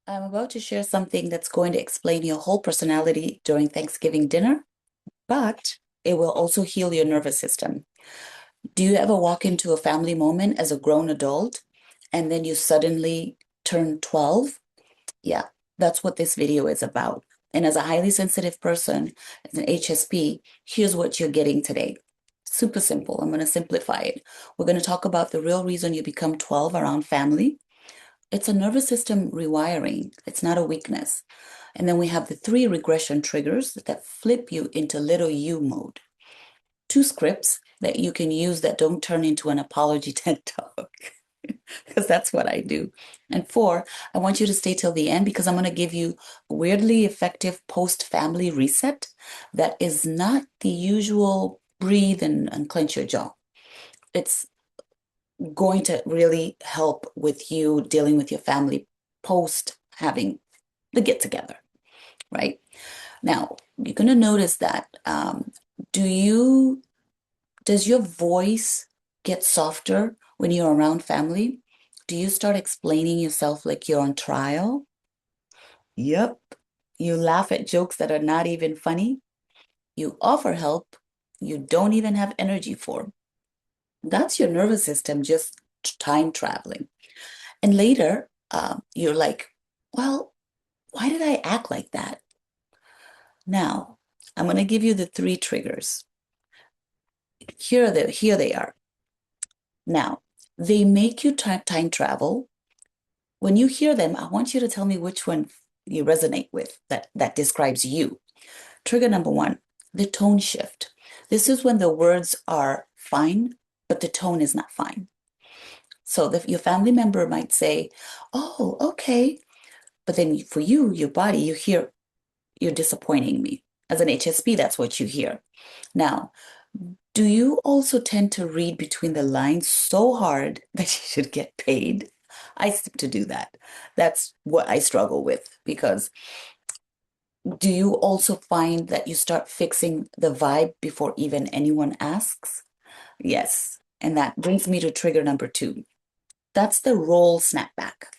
I'm about to share something that's going to explain your whole personality during Thanksgiving dinner, but it will also heal your nervous system. Do you ever walk into a family moment as a grown adult and then you suddenly turn 12? Yeah, that's what this video is about. And as a highly sensitive person, as an HSP, here's what you're getting today. Super simple. I'm going to simplify it. We're going to talk about the real reason you become 12 around family. It's a nervous system rewiring. It's not a weakness. And then we have the three regression triggers that flip you into little you mode. Two scripts that you can use that don't turn into an apology TED talk, because that's what I do. And four, I want you to stay till the end because I'm going to give you a weirdly effective post-family reset that is not the usual breathe and clench your jaw. It's going to really help with you dealing with your family post having the get together, right? Now, you're going to notice that do you does your voice get softer when you're around family? Do you start explaining yourself like you're on trial? Yep. You laugh at jokes that are not even funny. You offer help you don't even have energy for. That's your nervous system just time traveling. And later, you're like, well, why did I act like that? Now, I'm going to give you the three triggers. Here they are. Now, they make you time travel. When you hear them, I want you to tell me which one you resonate with that describes you. Trigger number one, the tone shift. This is when the words are fine, but the tone is not fine. So your family member might say, oh, okay. But then for you, your body, you hear, you're disappointing me. As an HSP, that's what you hear. Now, do you also tend to read between the lines so hard that you should get paid? I seem to do that. That's what I struggle with because do you also find that you start fixing the vibe before even anyone asks? Yes. And that brings me to trigger number two. That's the role snapback.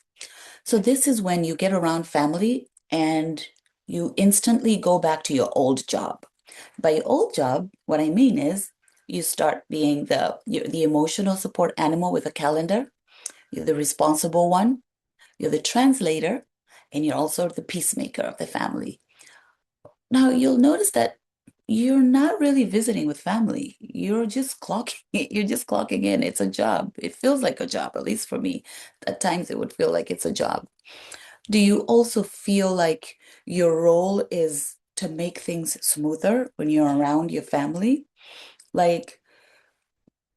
So this is when you get around family and you instantly go back to your old job. By your old job, what I mean is you start being the emotional support animal with a calendar. You're the responsible one. You're the translator, and you're also the peacemaker of the family. Now you'll notice that you're not really visiting with family. You're just clocking. You're just clocking in. It's a job. It feels like a job, at least for me. At times, it would feel like it's a job. Do you also feel like your role is to make things smoother when you're around your family? Like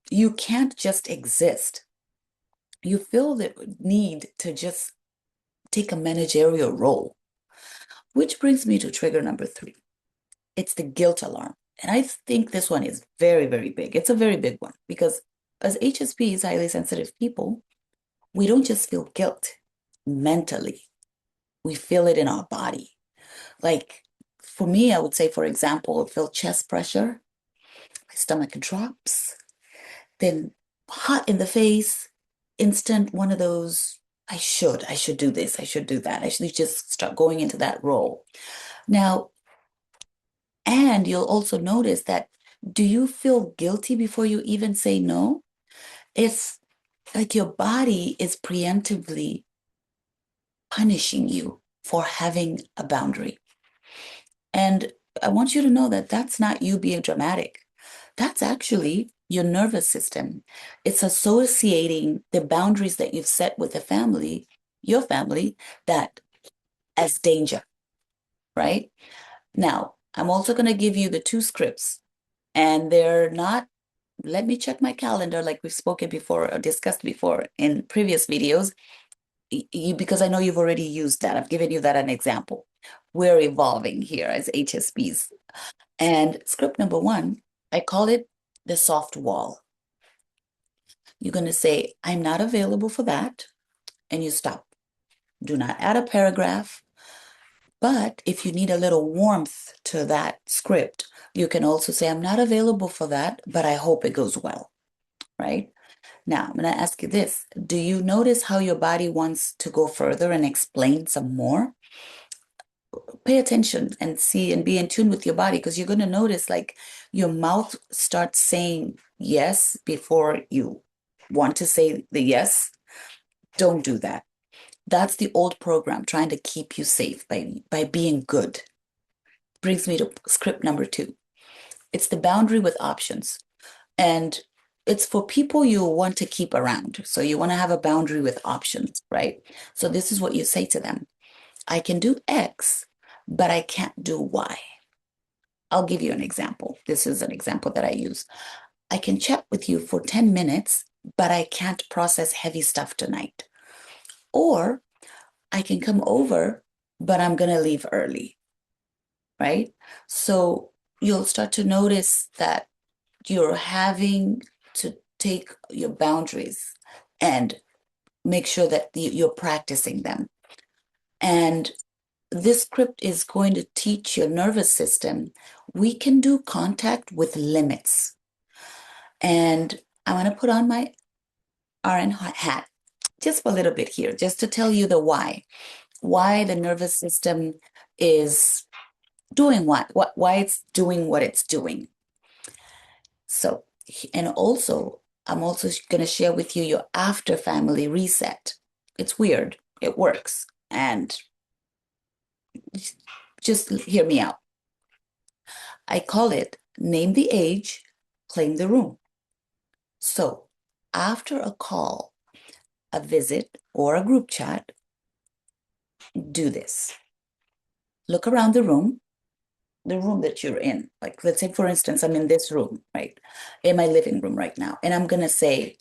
you can't just exist. You feel the need to just take a managerial role, which brings me to trigger number three. It's the guilt alarm. And I think this one is very, very big. It's a very big one because as HSPs, highly sensitive people, we don't just feel guilt mentally, we feel it in our body. Like for me, I would say, for example, I feel chest pressure, my stomach drops, then hot in the face, instant one of those, I should do this, I should do that. I should just start going into that role. Now, and you'll also notice that do you feel guilty before you even say no? It's like your body is preemptively punishing you for having a boundary. And I want you to know that that's not you being dramatic. That's actually your nervous system. It's associating the boundaries that you've set with the family, your family, that as danger, right? Now, I'm also going to give you the two scripts, and they're not, let me check my calendar like we've spoken before or discussed before in previous videos, because I know you've already used that. I've given you that an example. We're evolving here as HSPs. And script number one, I call it the soft wall. You're going to say, I'm not available for that. And you stop. Do not add a paragraph. But if you need a little warmth to that script, you can also say, I'm not available for that, but I hope it goes well, right? Now, I'm going to ask you this. Do you notice how your body wants to go further and explain some more? Pay attention and see and be in tune with your body, because you're going to notice like your mouth starts saying yes before you want to say the yes. Don't do that. That's the old program trying to keep you safe by being good. Brings me to script number 2. It's the boundary with options. And it's for people you want to keep around. So you want to have a boundary with options, right? So this is what you say to them. I can do X, but I can't do Y. I'll give you an example. This is an example that I use. I can chat with you for 10 minutes, but I can't process heavy stuff tonight. Or I can come over, but I'm going to leave early, right? So you'll start to notice that you're having to take your boundaries and make sure that you're practicing them. And this script is going to teach your nervous system we can do contact with limits. And I'm going to put on my RN hat just for a little bit here, just to tell you the why the nervous system is doing why it's doing what it's doing. So, and also, I'm also going to share with you your after family reset. It's weird. It works. And just hear me out. I call it name the age, claim the room. So, after a call, a visit, or a group chat, do this. Look around the room that you're in. Like, let's say, for instance, I'm in this room, right? In my living room right now. And I'm going to say,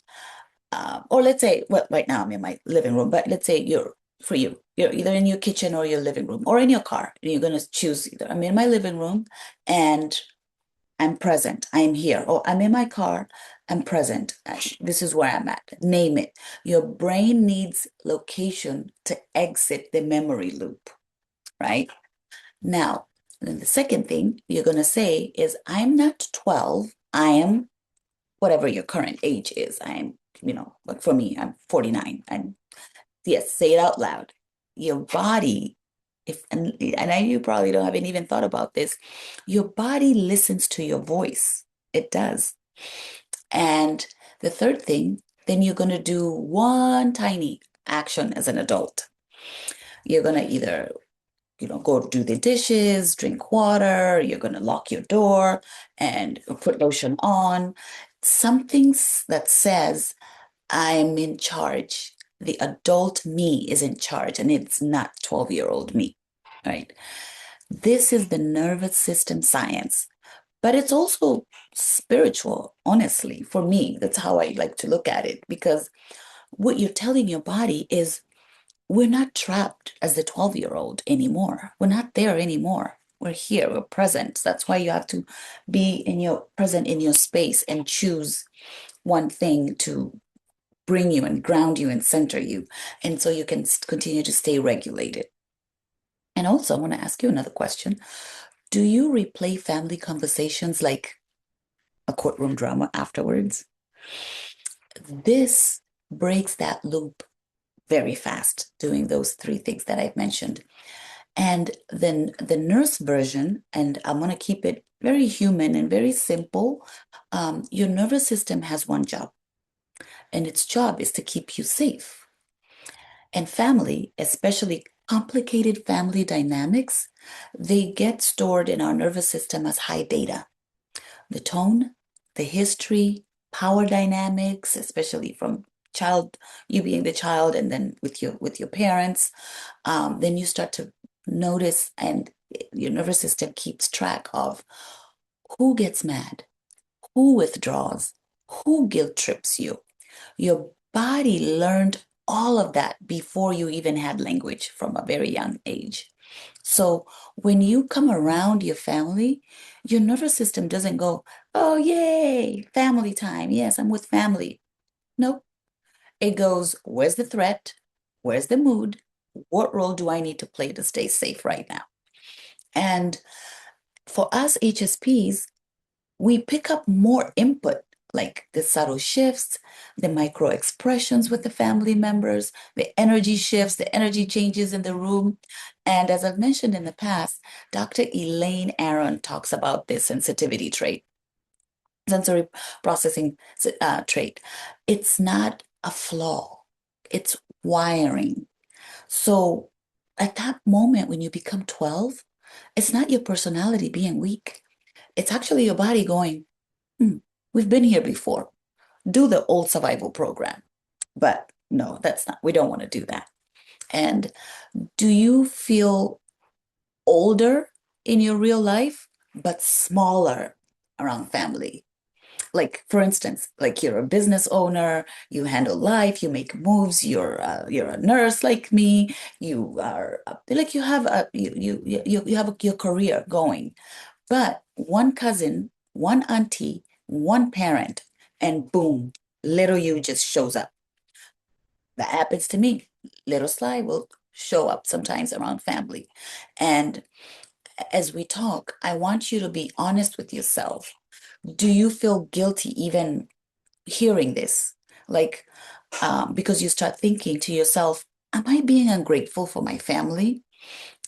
or let's say, well, right now I'm in my living room, but let's say you're either in your kitchen or your living room or in your car. And you're going to choose either I'm in my living room and I'm present. I'm here. Or I'm in my car. I'm present. This is where I'm at. Name it. Your brain needs location to exit the memory loop, right? Now, then the second thing you're going to say is, I'm not 12. I am whatever your current age is. I'm, like for me, I'm 49. Yes, say it out loud. Your body, and I you probably haven't even thought about this, your body listens to your voice. It does. And the third thing, then you're going to do one tiny action as an adult. You're going to either go do the dishes, drink water, you're going to lock your door and put lotion on. Something that says, I'm in charge. The adult me is in charge, and it's not 12-year-old me, right? This is the nervous system science, but it's also spiritual, honestly. For me, that's how I like to look at it, because what you're telling your body is, we're not trapped as the 12-year-old anymore. We're not there anymore. We're here, we're present. That's why you have to be present in your space and choose one thing to bring you and ground you and center you. And so you can continue to stay regulated. And also, I want to ask you another question. Do you replay family conversations like a courtroom drama afterwards? This breaks that loop very fast, doing those 3 things that I've mentioned. And then the nurse version, and I'm going to keep it very human and very simple. Your nervous system has one job, and its job is to keep you safe. And family, especially complicated family dynamics, they get stored in our nervous system as high data. The tone, the history, power dynamics, especially from you being the child, and then with your parents, then you start to notice, and your nervous system keeps track of who gets mad, who withdraws, who guilt trips you. Your body learned all of that before you even had language from a very young age. So when you come around your family, your nervous system doesn't go, oh, yay, family time. Yes, I'm with family. Nope. It goes, where's the threat? Where's the mood? What role do I need to play to stay safe right now? And for us HSPs, we pick up more input like the subtle shifts, the micro expressions with the family members, the energy shifts, the energy changes in the room. And as I've mentioned in the past, Dr. Elaine Aron talks about this sensitivity trait, sensory processing trait. It's not a flaw, it's wiring. So at that moment when you become 12, it's not your personality being weak. It's actually your body going, hmm, we've been here before. Do the old survival program. But no, that's not, we don't want to do that. And do you feel older in your real life, but smaller around family? Like, for instance, like you're a business owner, you handle life, you make moves, you're a nurse like me, you are like you have a you have your career going. But one cousin, one auntie, one parent, and boom, little you just shows up. That happens to me. Little Sly will show up sometimes around family. And as we talk, I want you to be honest with yourself. Do you feel guilty even hearing this? Like, because you start thinking to yourself, am I being ungrateful for my family?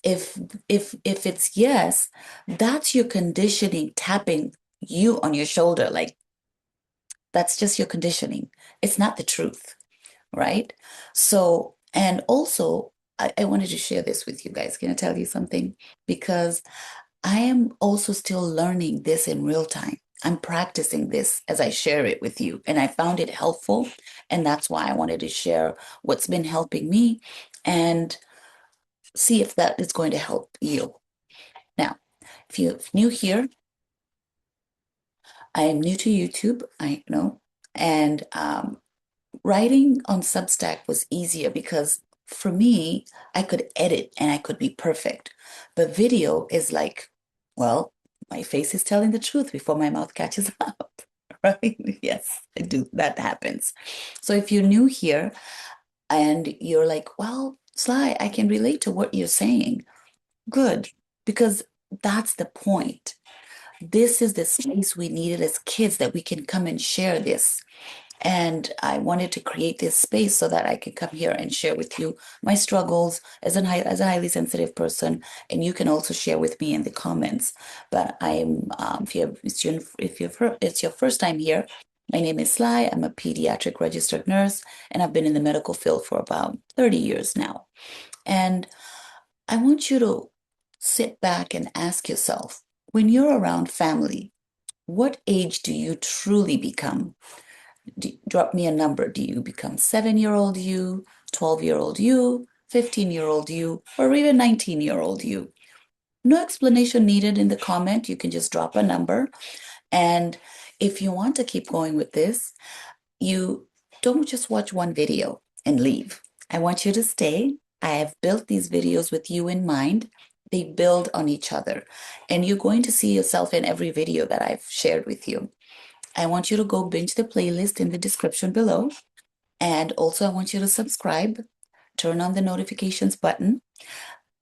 If if it's yes, that's your conditioning tapping you on your shoulder. Like, that's just your conditioning. It's not the truth, right? So, and also, I wanted to share this with you guys. Can I tell you something? Because I am also still learning this in real time. I'm practicing this as I share it with you, and I found it helpful. And that's why I wanted to share what's been helping me and see if that is going to help you. Now, if you're new here, I am new to YouTube, I know, and writing on Substack was easier because for me, I could edit and I could be perfect. But video is like, well, my face is telling the truth before my mouth catches up, right? Yes, I do. That happens. So if you're new here and you're like, well, Sly, I can relate to what you're saying. Good, because that's the point. This is the space we needed as kids that we can come and share this. And I wanted to create this space so that I could come here and share with you my struggles as a highly sensitive person, and you can also share with me in the comments. But I'm if it's your first time here, my name is Sly. I'm a pediatric registered nurse, and I've been in the medical field for about 30 years now. And I want you to sit back and ask yourself, when you're around family, what age do you truly become? Drop me a number. Do you become 7-year-old you, 12-year-old you, 15-year-old you, or even 19-year-old you? No explanation needed in the comment. You can just drop a number. And if you want to keep going with this, you don't just watch one video and leave. I want you to stay. I have built these videos with you in mind. They build on each other. And you're going to see yourself in every video that I've shared with you. I want you to go binge the playlist in the description below. And also, I want you to subscribe, turn on the notifications button.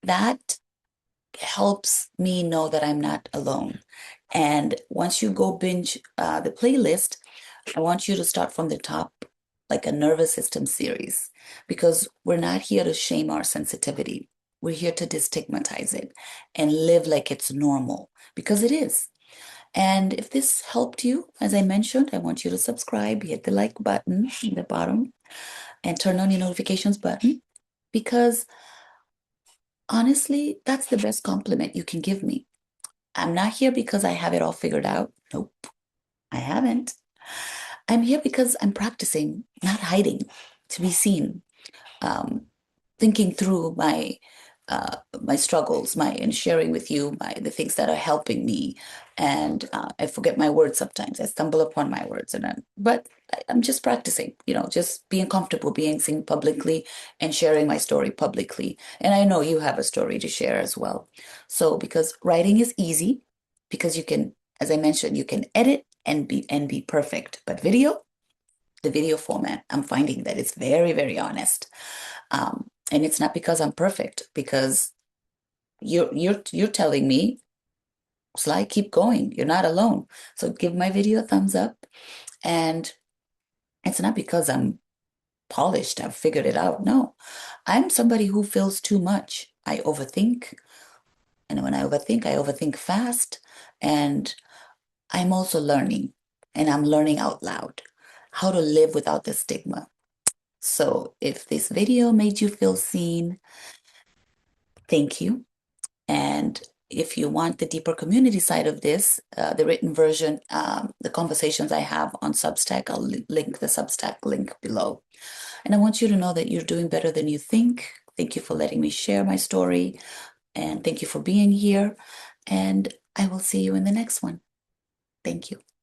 That helps me know that I'm not alone. And once you go binge the playlist, I want you to start from the top, like a nervous system series, because we're not here to shame our sensitivity. We're here to destigmatize it and live like it's normal, because it is. And if this helped you, as I mentioned, I want you to subscribe, hit the like button in the bottom, and turn on your notifications button, because honestly, that's the best compliment you can give me. I'm not here because I have it all figured out. Nope, I haven't. I'm here because I'm practicing, not hiding, to be seen. Um, Thinking through my struggles, my and sharing with you the things that are helping me. And I forget my words sometimes. I stumble upon my words, but I'm just practicing. Just being comfortable, being seen publicly, and sharing my story publicly. And I know you have a story to share as well. So because writing is easy, because you can, as I mentioned, you can edit and be perfect. But the video format, I'm finding that it's very, very honest. And it's not because I'm perfect, because you're telling me, Sly, keep going. You're not alone. So give my video a thumbs up. And it's not because I'm polished, I've figured it out. No, I'm somebody who feels too much. I overthink. And when I overthink fast. And I'm also learning, and I'm learning out loud how to live without the stigma. So if this video made you feel seen, thank you. And if you want the deeper community side of this, the written version, the conversations I have on Substack, I'll link the Substack link below. And I want you to know that you're doing better than you think. Thank you for letting me share my story. And thank you for being here. And I will see you in the next one. Thank you.